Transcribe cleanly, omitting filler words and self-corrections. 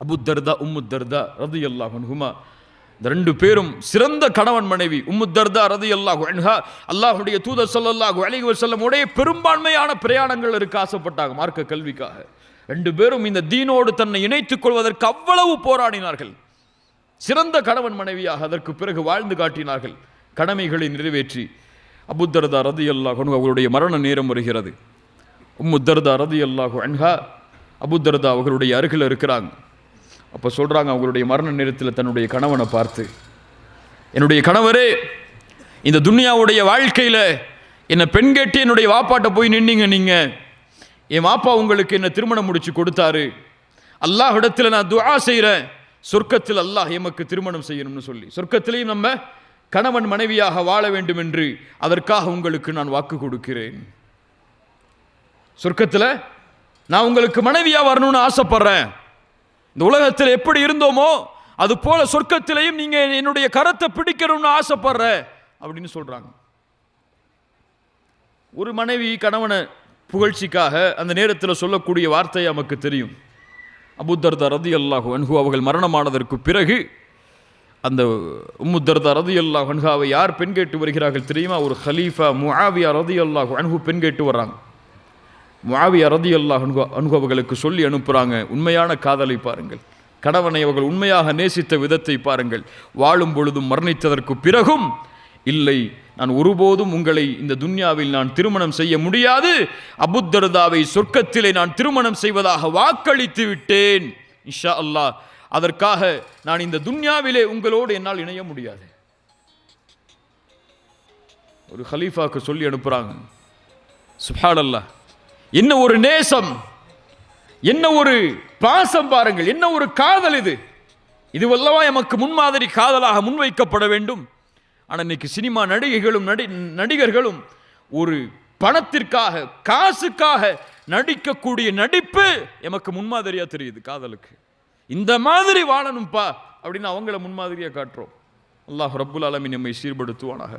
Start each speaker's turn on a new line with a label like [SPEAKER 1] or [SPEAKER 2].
[SPEAKER 1] Abu தர்தா, உம்மு தர்தா ரலியல்லாஹு அன்ஹுமா, இந்த ரெண்டு பேரும் சிறந்த கணவன் மனைவி. உம்மு தர்தா ரலியல்லாஹு அன்ஹா அல்லாஹ்வுடைய தூதர் ஸல்லல்லாஹு அலைஹி வஸல்லம் உடைய பெரும்பான்மையான பிரயாணங்கள் இருக்க ஆசைப்பட்டாங்க மார்க்க கல்விக்காக. ரெண்டு பேரும் இந்த தீனோடு தன்னை இணைத்துக் கொள்வதற்கு அவ்வளவு போராடினார்கள். சிறந்த கணவன் மனைவியாக அதற்கு பிறகு வாழ்ந்து காட்டினார்கள், கடமைகளை நிறைவேற்றி. அபூ தர்தா ரலியல்லாஹு அன்ஹு அவர்களுடைய மரண நேரம் வருகிறது. உம்மு தர்தா ரலியல்லாஹு அன்ஹா அபூ தர்தா அவர்களுடைய அருகில் இருக்கிறாங்க. அப்போ சொல்கிறாங்க அவங்களுடைய மரண நேரத்தில் தன்னுடைய கணவனை பார்த்து, என்னுடைய கணவரே, இந்த துன்யாவுடைய வாழ்க்கையில் என்னை பெண் கேட்டு என்னுடைய வாப்பாட்ட போய் நின்னீங்க. நீங்கள் என் வாப்பா உங்களுக்கு என்ன திருமணம் முடிச்சு கொடுத்தாரு. அல்லாஹ் இடத்துல நான் துஆ செய்கிறேன், சொர்க்கத்தில் அல்லாஹ் எமக்கு திருமணம் செய்யணும்னு சொல்லி, சொர்க்கத்திலையும் நம்ம கணவன் மனைவியாக வாழ வேண்டும் என்று அதற்காக உங்களுக்கு நான் வாக்கு கொடுக்கிறேன். சொர்க்கத்தில் நான் உங்களுக்கு மனைவியாக வரணும்னு ஆசைப்படுறேன். இந்த உலகத்தில் எப்படி இருந்தோமோ அது போல சொர்க்கத்திலையும் நீங்க என்னுடைய கரத்தை பிடிக்கணும்னு ஆசைப்படுற அப்படின்னு சொல்றாங்க. ஒரு மனைவி கணவனை புகழ்ச்சிக்காக அந்த நேரத்தில் சொல்லக்கூடிய வார்த்தை நமக்கு தெரியும். அபூ தர்தா ரலியல்லாஹு அன்ஹு அவர்கள் மரணமானதற்கு பிறகு அந்த உம்மு தர்தா ரலியல்லாஹு அன்ஹாவை யார் பெண் கேட்டு வருகிறார்கள் தெரியுமா? ஒரு ஹலீஃபா முஆவியா ரலியல்லாஹு அன்ஹு பெண் கேட்டு வர்றாங்க. முஆவியா ரலியல்லாஹு அன்ஹு அவர்களுக்கு சொல்லி அனுப்புகிறாங்க, உண்மையான காதலை பாருங்கள், கணவனை அவர்கள் உண்மையாக நேசித்த விதத்தை பாருங்கள், வாழும் பொழுதும் மரணித்ததற்கு பிறகும் இல்லை, நான் ஒருபோதும் உங்களை இந்த துன்யாவில் நான் திருமணம் செய்ய முடியாது, அபூ தர்தாவை சொர்க்கத்திலே நான் திருமணம் செய்வதாக வாக்களித்து விட்டேன், இன்ஷா அல்லாஹ், அதற்காக நான் இந்த துன்யாவிலே உங்களோடு என்னால் இணைய முடியாது. ஒரு ஹலீஃபாக்கு சொல்லி அனுப்புகிறாங்க. சுப்ஹானல்லாஹ், என்ன ஒரு நேசம், என்ன ஒரு பாசம் பாருங்கள், என்ன ஒரு காதல் இது. இதுவல்லவா எமக்கு முன்மாதிரி காதலாக முன்வைக்கப்பட வேண்டும். ஆனால் இன்னைக்கு சினிமா நடிகைகளும் நடிகர்களும் ஒரு பணத்திற்காக காசுக்காக நடிக்கக்கூடிய நடிப்பு எமக்கு முன்மாதிரியா தெரியுது காதலுக்கு. இந்த மாதிரி வாழணும்பா அப்படின்னு அவங்கள முன்மாதிரியா காட்டுறோம். அல்லாஹ் ரப்புல் ஆலமீன் நம்மை சீர்படுத்துவானாக.